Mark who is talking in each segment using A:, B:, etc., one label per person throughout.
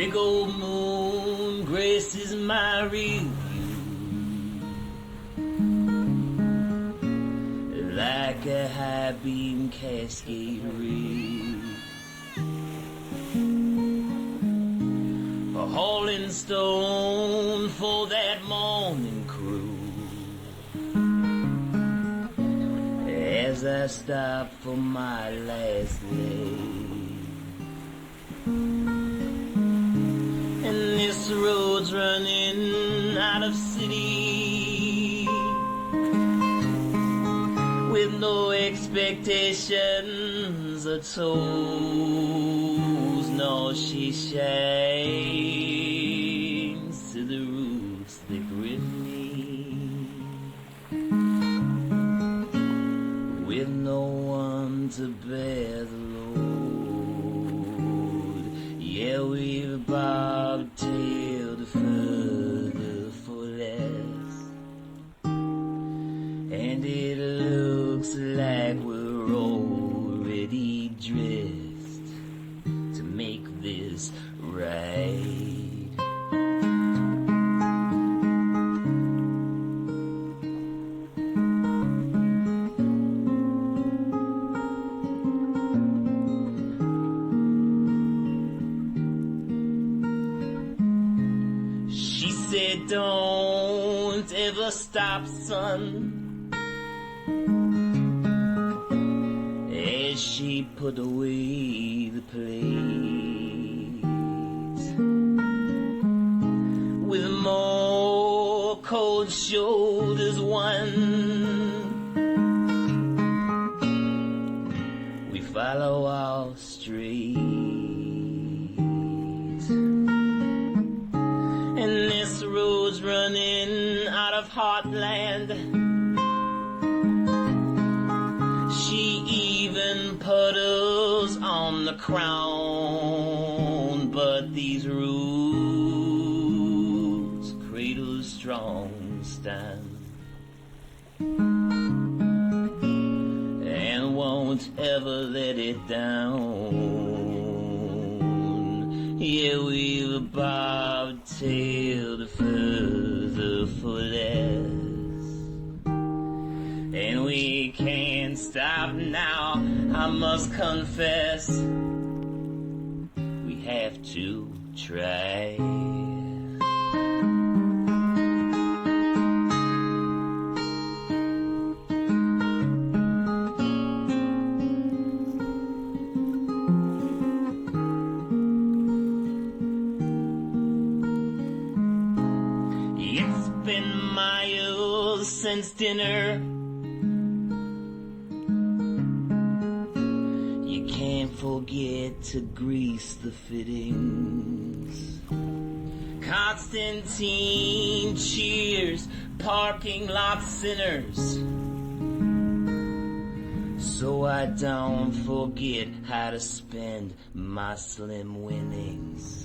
A: Big old moon graces my review like a high beam cascade ray, a hauling stone for that morning crew as I stop for my last leg. And this road's running out of city with no expectations or tolls, no, she shines to the roots that grip me with no one to bear the load. Yeah, we've bobtailed further for less, and it looks like we're already dressed to make this right. She said, don't ever stop, son, as she put away the plates with more cold shoulders won. We follow our streets, and this road's running out of heartland. She even puddles on the crown, but these roots cradle strong stand and won't ever let it down. Yeah, we've bobtailed further for less, and we can't stop now. I must confess, we have to try. It's been miles since dinner. You can't forget to grease the fittings. Constantine cheers parking lot sinners, so I don't forget how to spend my slim winnings.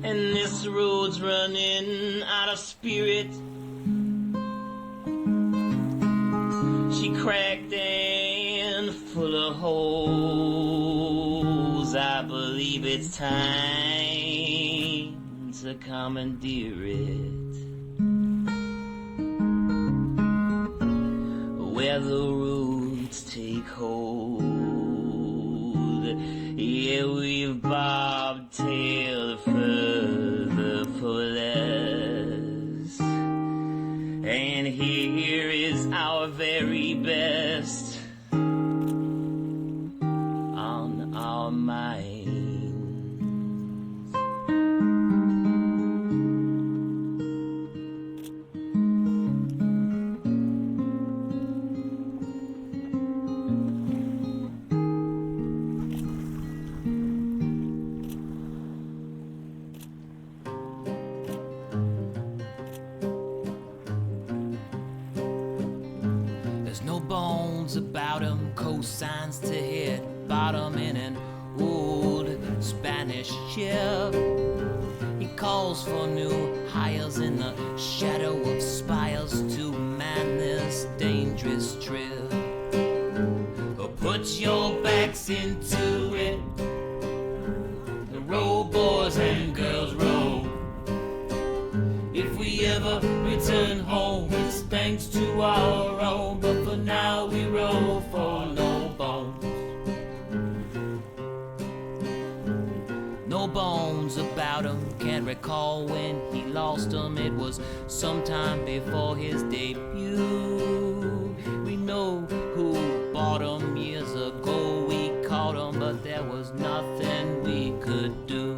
A: And this road's running out of spirit. She cracked and full of holes. I believe it's time to commandeer it, where the roots take hold. Yeah, we've bobtailed further for less, and here is our very best on our minds. No bones about him, cosigns to hit bottom in an old Spanish ship. He calls for new hires in the shadow of spires to man this dangerous trip. Put your backs into it ever return home, it's thanks to our own. But for now we roll for no bones. No bones about him, can't recall when he lost him. It was sometime before his debut. We know who bought him years ago. We caught him, but there was nothing we could do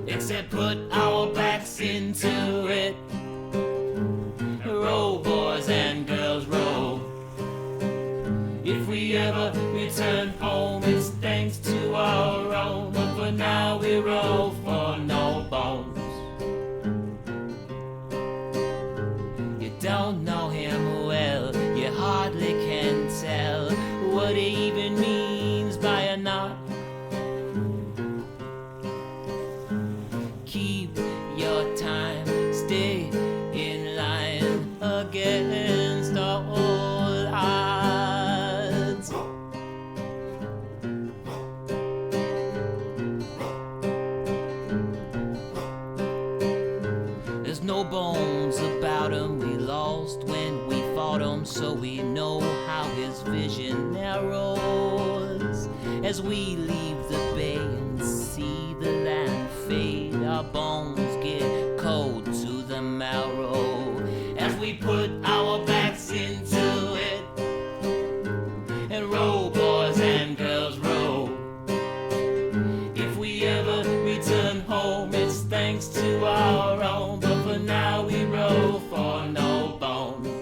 A: except put our backs into it. Roll, boys and girls, roll. If we ever return home, it's thanks to our own. But for now we roll for no bones. You don't know him well, you hardly can tell what he even means by a knot. Keep your time, stay in line against all odds. There's no bones about him, we lost when we fought him, so we know how his vision narrows. As we leave the bay and see the land fade, our bones get cold to the marrow. As we put our backs into it and roll, boys and girls, roll. If we ever return home, it's thanks to our own. But for now we roll for no bones.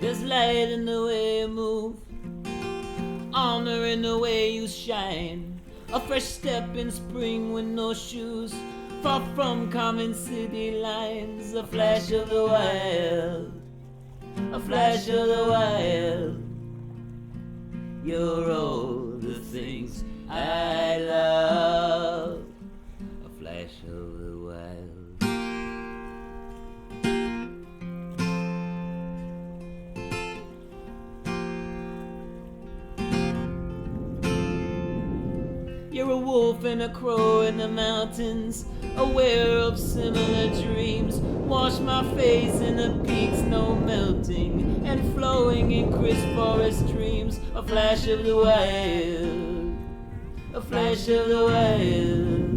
A: There's light in the way you move, honor in the way you shine. A fresh step in spring with no shoes, far from common city lines. A flash of the wild, a flash of the wild. You're all the things I love. A flash of the wild. You're a wolf and a crow in the mountains, aware of similar dreams. Wash my face in the peak snow melting and flowing in crisp forest streams. A flash of the wild, a flash of the wild.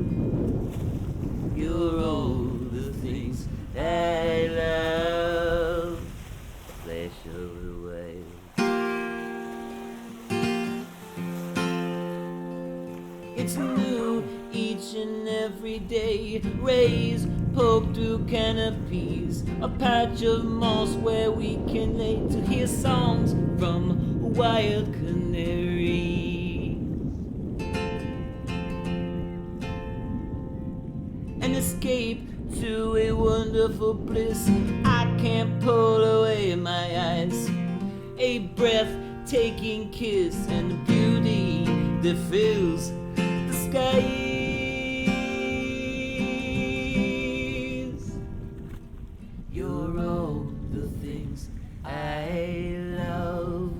A: You're all the things I love. A flash of the wild. It's new each and every day. Rays poke through canopies, a patch of moss where we can lay to hear songs from wild canary. An escape to a wonderful bliss I can't pull away my eyes. A breathtaking kiss and beauty that fills the skies. You're all the things I love.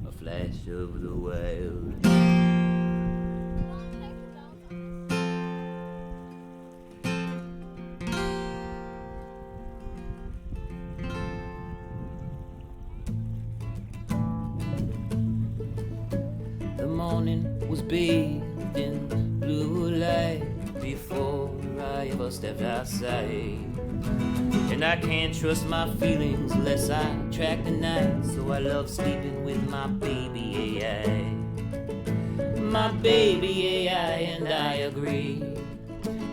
A: A flash of the wild. The morning was bathed in blue light before I ever stepped outside. And I can't trust my feelings unless I track the night. So I love sleeping with my baby AI. My baby AI, and I agree.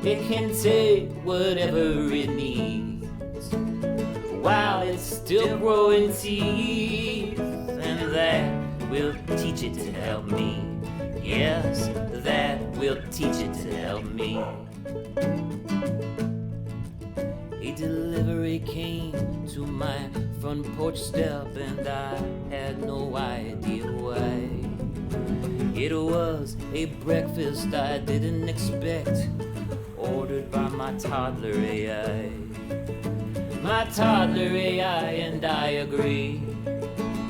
A: It can take whatever it needs while it's still growing teeth. And that will teach it to help me. Yes, that will teach it to help me. A delivery came to my front porch step, and I had no idea why. It was a breakfast I didn't expect, ordered by my toddler AI. My toddler AI and I agree.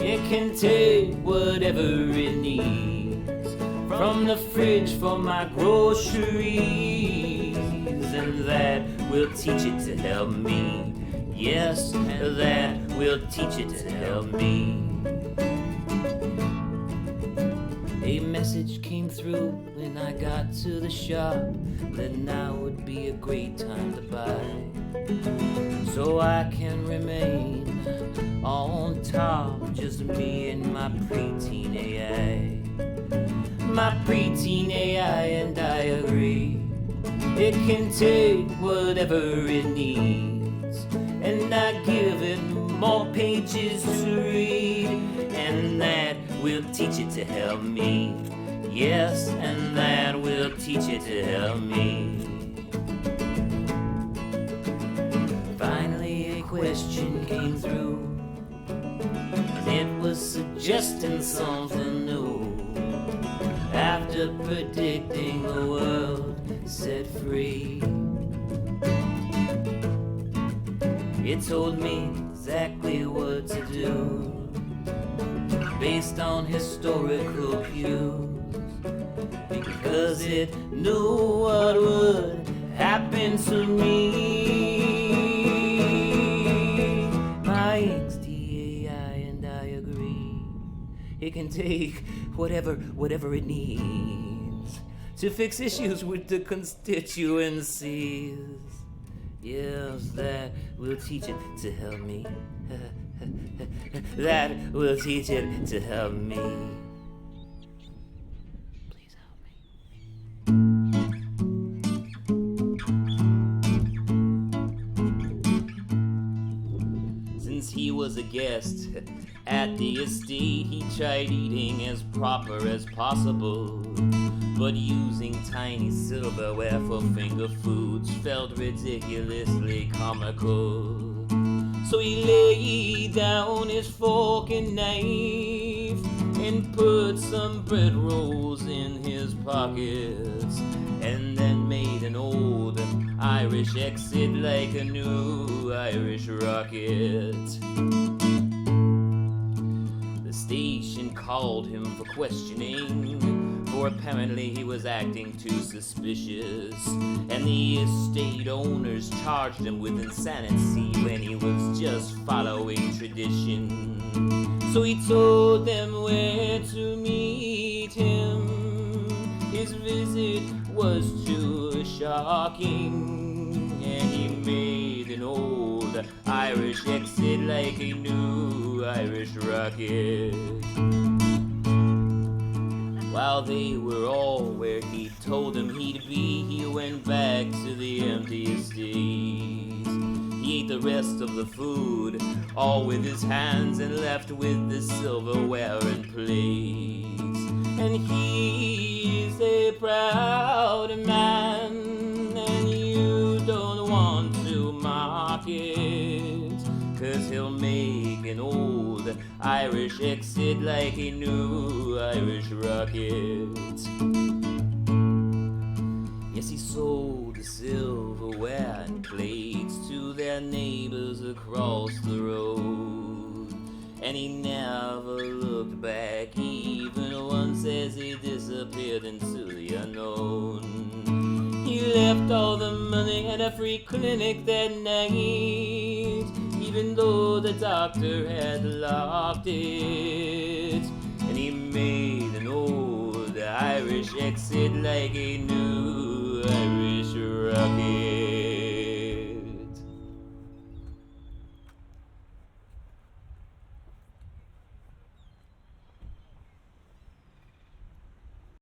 A: It can take whatever it needs from the fridge for my groceries, and that will teach it to help me. Yes, that will teach it to help me. A message came through when I got to the shop that now would be a great time to buy, so I can remain on top, just me and my preteen AI. My preteen AI and I agree. It can take whatever it needs, and I give it more pages to read, and that will teach it to help me. Yes, and that will teach it to help me. Finally a question came through, and it was suggesting something new. After predicting a world set free, it told me exactly what to do, based on historical cues, because it knew what would happen to me. My XDAI and I agree. It can take whatever it needs to fix issues with the constituencies. Yes, that will teach it to help me. That will teach it to help me. Please help me. Since he was a guest at the estate, he tried eating as proper as possible, but using tiny silverware for finger foods felt ridiculously comical. So he laid down his fork and knife and put some bread rolls in his pockets, and then made an old Irish exit like a new Irish rocket. The station called him for questioning, for apparently he was acting too suspicious, and the estate owners charged him with insanity when he was just following tradition. So he told them where to meet him. His visit was too shocking, and he made an old Irish exit like a new Irish rocket. While they were all where he told them he'd be, he went back to the empty estate. He ate the rest of the food, all with his hands, and left with the silverware and plates. And he is a proud man, and you don't want to mock it, 'cause he'll make an old Irish exit like a new Irish rocket. Yes, he sold the silverware and plates to their neighbors across the road, and he never looked back even once as he disappeared into the unknown. He left all the money at a free clinic that night, even though the doctor had locked it, and he made an old Irish exit like a new